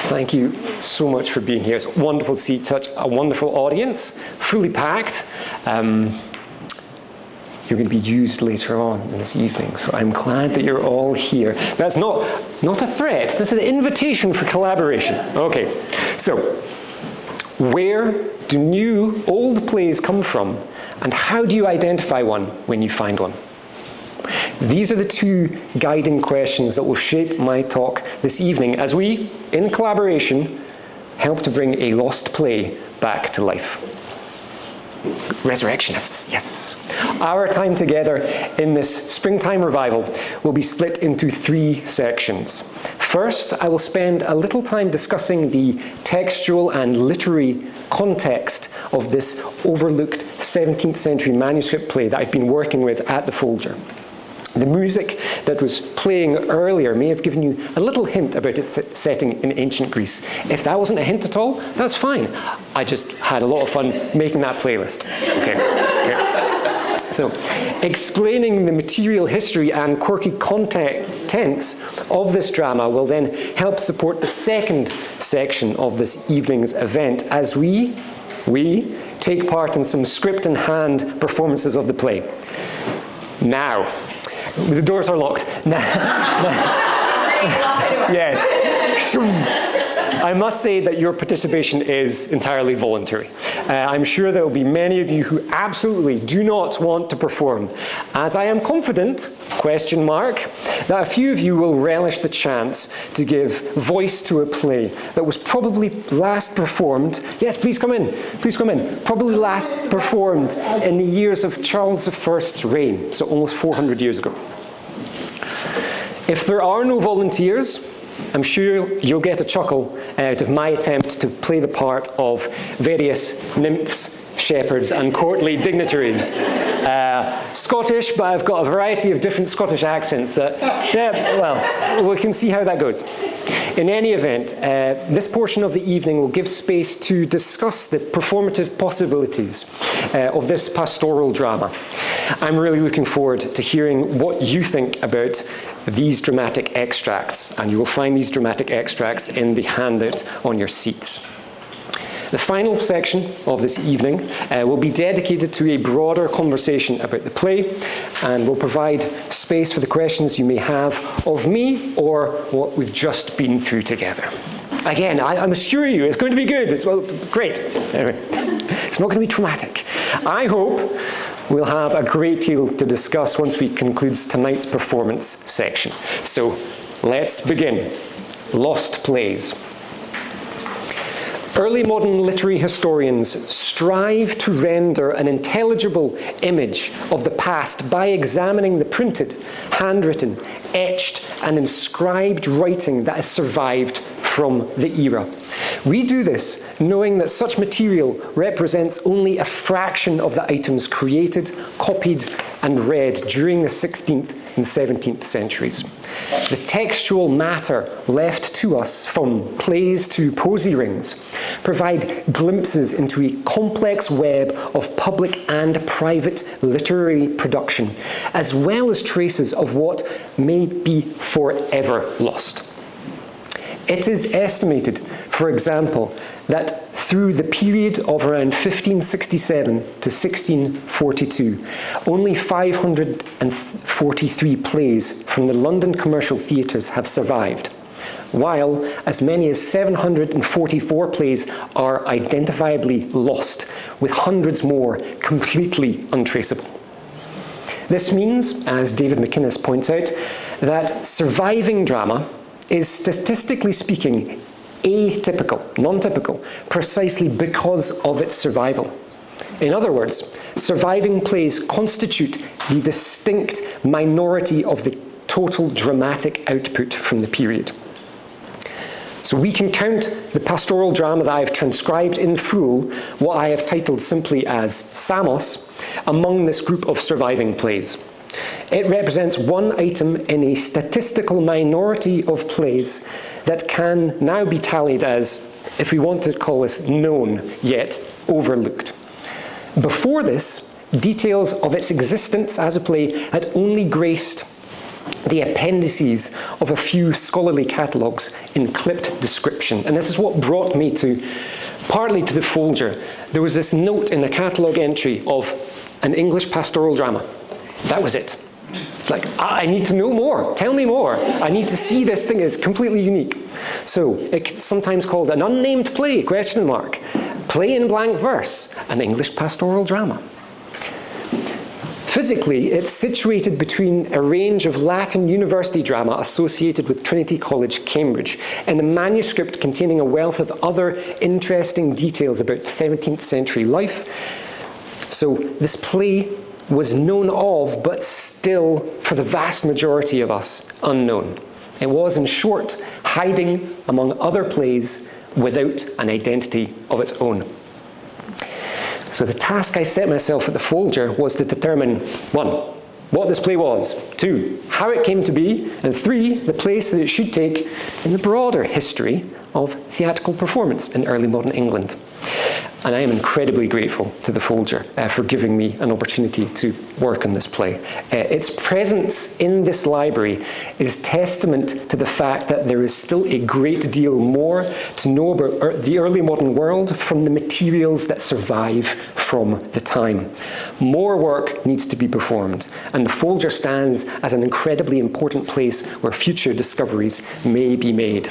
Thank you so much for being here. It's wonderful to see such a wonderful audience, fully packed. You're going to be used later on in this evening, so I'm glad that you're all here. That's not a threat, this is an invitation for collaboration. Okay, so where do new, old plays come from, and how do you identify one when you find one? These are the two guiding questions that will shape my talk this evening as we, in collaboration, help to bring a lost play back to life. Resurrectionists, yes. Our time together in this springtime revival will be split into 3 sections. First, I will spend a little time discussing the textual and literary context of this overlooked 17th century manuscript play that I've been working with at the Folger. The music that was playing earlier may have given you a little hint about its setting in ancient Greece. If that wasn't a hint at all, that's fine. I just had a lot of fun making that playlist. Okay. So, explaining the material history and quirky contents of this drama will then help support the second section of this evening's event as we take part in some script-in-hand performances of the play. Now, the doors are locked. Yes. I must say that your participation is entirely voluntary. I'm sure there will be many of you who absolutely do not want to perform, as I am confident, that a few of you will relish the chance to give voice to a play that was probably last performed, yes, please come in, probably last performed in the years of Charles I's reign, so almost 400 years ago. If there are no volunteers, I'm sure you'll get a chuckle out of my attempt to play the part of various nymphs, shepherds, and courtly dignitaries. Scottish, but I've got a variety of different Scottish accents that, we can see how that goes. In any event, this portion of the evening will give space to discuss the performative possibilities of this pastoral drama. I'm really looking forward to hearing what you think about these dramatic extracts, and you will find these dramatic extracts in the handout on your seats. The final section of this evening will be dedicated to a broader conversation about the play and will provide space for the questions you may have of me or what we've just been through together. Again, I'm assure you, it's going to be good. It's great. Anyway, it's not going to be traumatic. I hope we'll have a great deal to discuss once we conclude tonight's performance section. So let's begin. Lost plays. Early modern literary historians strive to render an intelligible image of the past by examining the printed, handwritten, etched, and inscribed writing that has survived from the era. We do this knowing that such material represents only a fraction of the items created, copied, and read during the 16th and 17th centuries. The textual matter left to us, from plays to posy rings, provide glimpses into a complex web of public and private literary production, as well as traces of what may be forever lost. It is estimated, for example, that through the period of around 1567 to 1642, only 543 plays from the London commercial theatres have survived, while as many as 744 plays are identifiably lost, with hundreds more completely untraceable. This means, as David McInnes points out, that surviving drama is, statistically speaking, atypical, non-typical, precisely because of its survival. In other words, surviving plays constitute the distinct minority of the total dramatic output from the period. So we can count the pastoral drama that I've transcribed in full, what I have titled simply as Samos, among this group of surviving plays. It represents one item in a statistical minority of plays that can now be tallied as, if we want to call this known, yet overlooked. Before this, details of its existence as a play had only graced the appendices of a few scholarly catalogues in clipped description. And this is what brought me partly to the Folger. There was this note in a catalogue entry of an English pastoral drama. That was it. Like, I need to know more. Tell me more. I need to see this thing. It's completely unique. So it's sometimes called an unnamed play, ? Play in blank verse, an English pastoral drama. Physically, it's situated between a range of Latin university drama associated with Trinity College, Cambridge, and a manuscript containing a wealth of other interesting details about 17th century life. So this play was known of, but still, for the vast majority of us, unknown. It was, in short, hiding among other plays without an identity of its own. So the task I set myself at the Folger was to determine 1, what this play was, 2, how it came to be, and 3, the place that it should take in the broader history of theatrical performance in early modern England. And I am incredibly grateful to the Folger for giving me an opportunity to work on this play. Its presence in this library is testament to the fact that there is still a great deal more to know about the early modern world from the materials that survive from the time. More work needs to be performed, and the Folger stands as an incredibly important place where future discoveries may be made.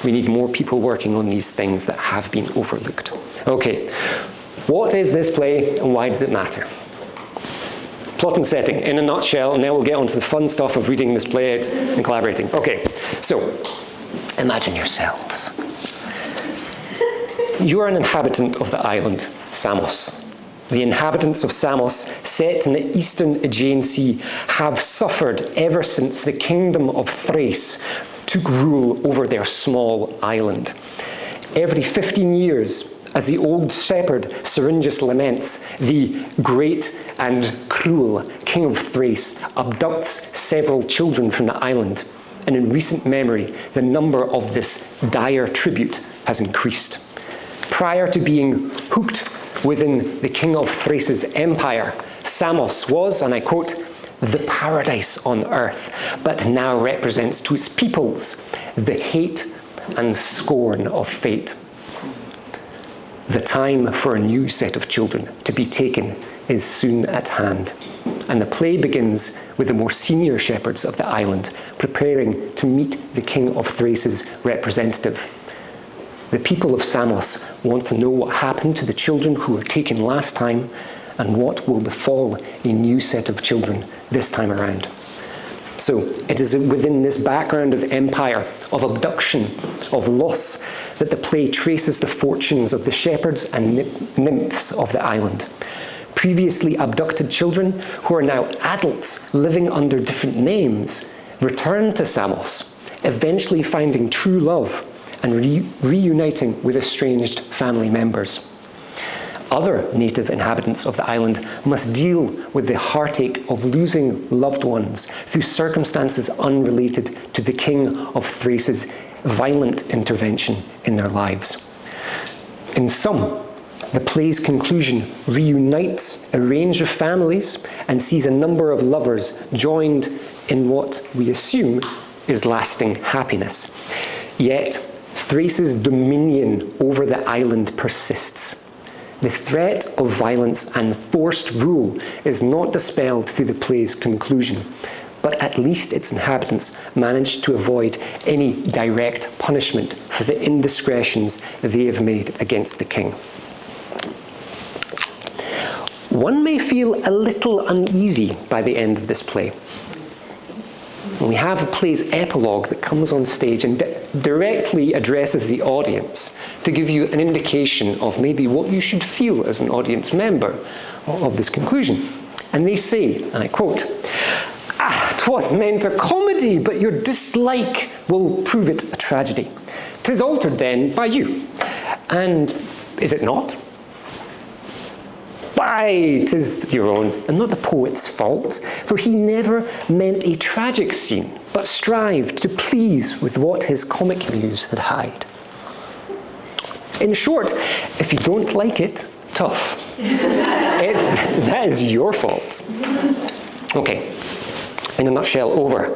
We need more people working on these things that have been overlooked. Okay, what is this play and why does it matter? Plot and setting in a nutshell, and now we'll get on to the fun stuff of reading this play out and collaborating. Okay, so imagine yourselves. You are an inhabitant of the island, Samos. The inhabitants of Samos, set in the eastern Aegean Sea, have suffered ever since the kingdom of Thrace took rule over their small island. Every 15 years, as the old shepherd Syringus laments, the great and cruel king of Thrace abducts several children from the island, and in recent memory, the number of this dire tribute has increased. Prior to being hooked within the king of Thrace's empire, Samos was, and I quote, the paradise on earth, but now represents to its peoples the hate and scorn of fate. The time for a new set of children to be taken is soon at hand, and the play begins with the more senior shepherds of the island preparing to meet the king of Thrace's representative. The people of Samos want to know what happened to the children who were taken last time and what will befall a new set of children this time around. So it is within this background of empire, of abduction, of loss, that the play traces the fortunes of the shepherds and nymphs of the island. Previously abducted children, who are now adults living under different names, return to Samos, eventually finding true love and reuniting with estranged family members. Other native inhabitants of the island must deal with the heartache of losing loved ones through circumstances unrelated to the king of Thrace's violent intervention in their lives. In sum, the play's conclusion reunites a range of families and sees a number of lovers joined in what we assume is lasting happiness. Yet, Thrace's dominion over the island persists. The threat of violence and forced rule is not dispelled through the play's conclusion, but at least its inhabitants manage to avoid any direct punishment for the indiscretions they have made against the king. One may feel a little uneasy by the end of this play. We have a play's epilogue that comes on stage and directly addresses the audience to give you an indication of maybe what you should feel as an audience member of this conclusion. And they say, and I quote, "'Twas meant a comedy, but your dislike will prove it a tragedy. 'Tis altered then by you. And is it not? Why, 'tis your own, and not the poet's fault, for he never meant a tragic scene, but strived to please with what his comic muse had hied. In short, if you don't like it, tough. That is your fault." Okay, in a nutshell, over.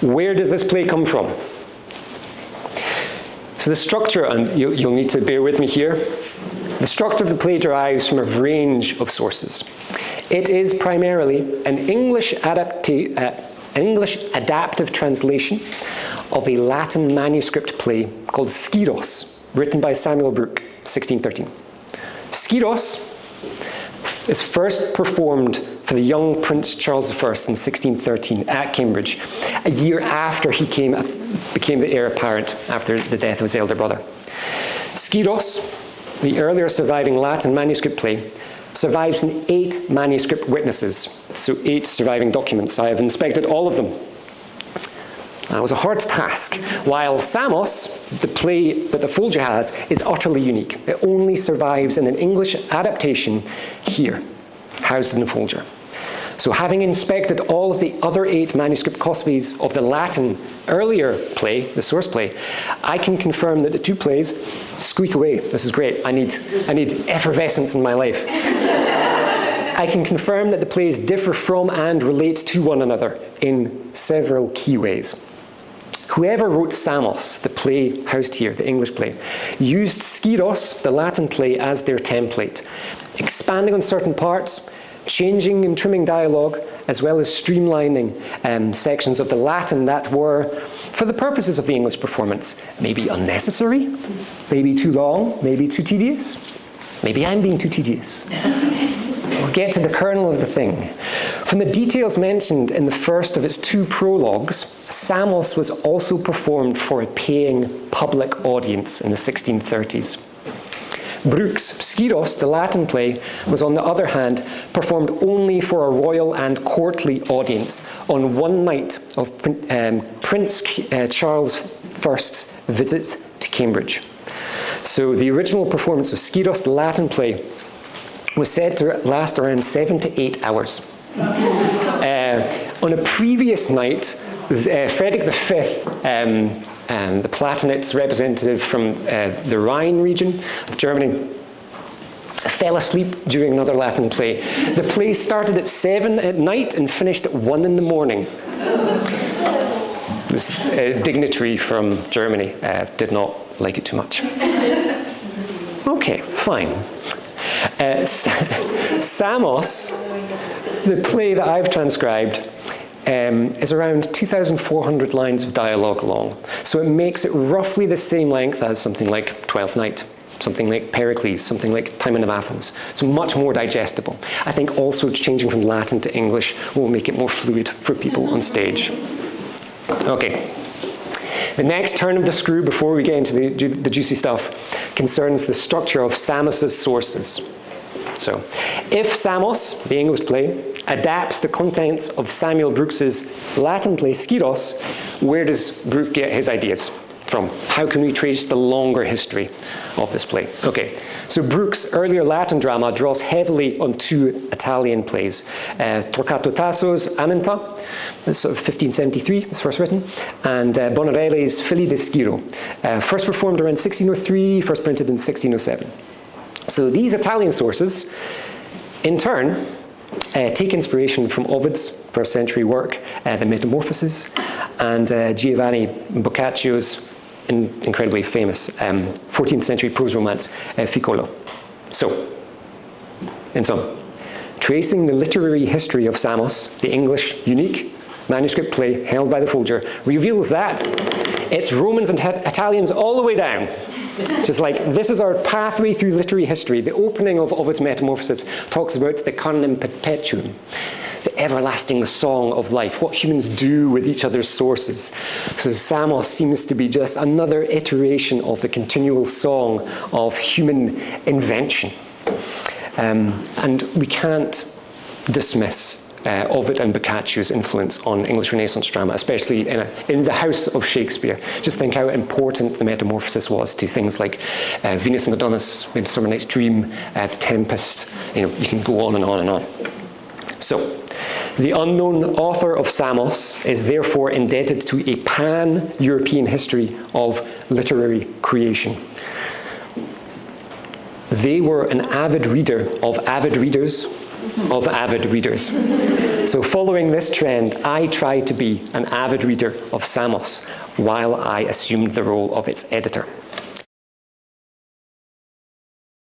Where does this play come from? So the structure, and you'll need to bear with me here, the structure of the play derives from a range of sources. It is primarily an English adaptive translation of a Latin manuscript play called Skyros, written by Samuel Brooke, 1613. Skyros is first performed for the young Prince Charles I in 1613 at Cambridge, a year after he became the heir apparent after the death of his elder brother. Skyros, the earlier surviving Latin manuscript play, survives in 8 manuscript witnesses, so 8 surviving documents. I have inspected all of them. That was a hard task. While Samos, the play that the Folger has, is utterly unique. It only survives in an English adaptation here, housed in the Folger. So having inspected all of the other 8 manuscript copies of the Latin earlier play, the source play, I can confirm that the 2 plays squeak away. This is great. I need effervescence in my life. I can confirm that the plays differ from and relate to one another in several key ways. Whoever wrote Samos, the play housed here, the English play, used Skyros, the Latin play, as their template, expanding on certain parts, changing and trimming dialogue, as well as streamlining sections of the Latin that were, for the purposes of the English performance, maybe unnecessary, maybe too long, maybe too tedious. Maybe I'm being too tedious. We'll get to the kernel of the thing. From the details mentioned in the first of its 2 prologues, Samos was also performed for a paying public audience in the 1630s. Brooke's Skyros, the Latin play, was on the other hand performed only for a royal and courtly audience on one night of Prince Charles I's visit to Cambridge. So the original performance of Skyros, the Latin play, was said to last around 7 to 8 hours. On a previous night, Frederick V, the Platonists representative from the Rhine region of Germany, fell asleep during another Latin play. The play started at 7 at night and finished at 1 in the morning. This dignitary from Germany did not like it too much. Okay, fine. Samos, the play that I've transcribed, is around 2,400 lines of dialogue long. So it makes it roughly the same length as something like Twelfth Night, something like Pericles, something like Timon of Athens. It's much more digestible. I think also changing from Latin to English will make it more fluid for people on stage. Okay. The next turn of the screw before we get into the juicy stuff concerns the structure of Samos's sources. So, if Samos, the English play, adapts the contents of Samuel Brooke's Latin play Skyros, where does Brooke get his ideas from? How can we trace the longer history of this play? Okay, so Brooke's earlier Latin drama draws heavily on 2 Italian plays. Torquato Tasso's Aminta, sort of 1573, was first written, and Bonarelli's Fili di Schiro, first performed around 1603, first printed in 1607. So these Italian sources, in turn, take inspiration from Ovid's first century work, The Metamorphoses, and Giovanni Boccaccio's incredibly famous 14th century prose romance, Ficcolo. So, in sum, tracing the literary history of Samos, the English unique manuscript play held by the Folger, reveals that it's Romans and Italians all the way down. It's just like, this is our pathway through literary history. The opening of Ovid's Metamorphoses talks about the Carnem Perpetuum, the everlasting song of life, what humans do with each other's sources. So Samos seems to be just another iteration of the continual song of human invention. And we can't dismiss Ovid and Boccaccio's influence on English Renaissance drama, especially in the house of Shakespeare. Just think how important the Metamorphosis was to things like Venus and Adonis, Midsummer Night's Dream, The Tempest. You can go on and on and on. So, the unknown author of Samos is therefore indebted to a pan-European history of literary creation. They were an avid reader of avid readers, of avid readers. So following this trend, I tried to be an avid reader of Samos while I assumed the role of its editor.